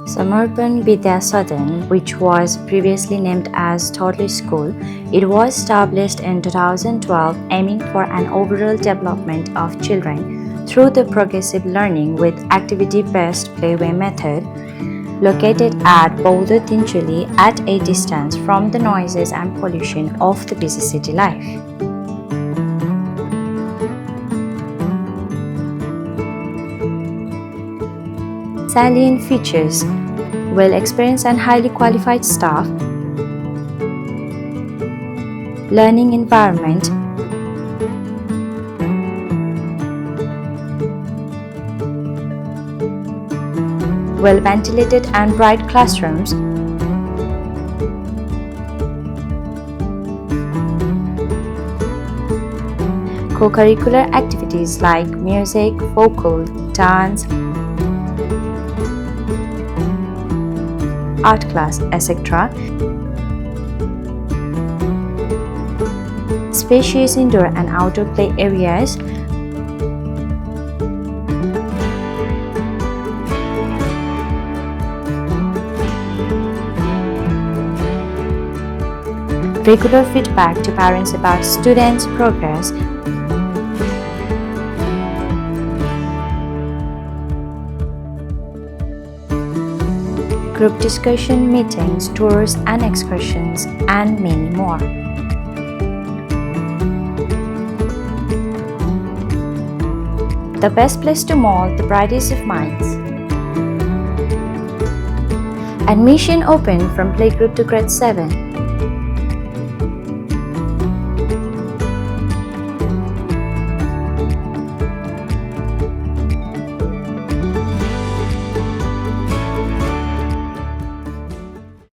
Samarpan Vidhya Sadan, which was previously named as Toddler School, it was established in 2012 aiming for an overall development of children through the progressive learning with activity-based playway method, located at Boulder Tinchuli at a distance from the noises and pollution of the busy city life. Salient features: well-experienced and highly qualified staff, learning environment, well-ventilated and bright classrooms, co-curricular activities like music, vocal, dance, art class, etc. Spacious indoor and outdoor play areas, regular feedback to parents about students' progress, group discussion meetings, tours and excursions, and many more. The best place to mold the brightest of minds. Admission open from playgroup to grade 7.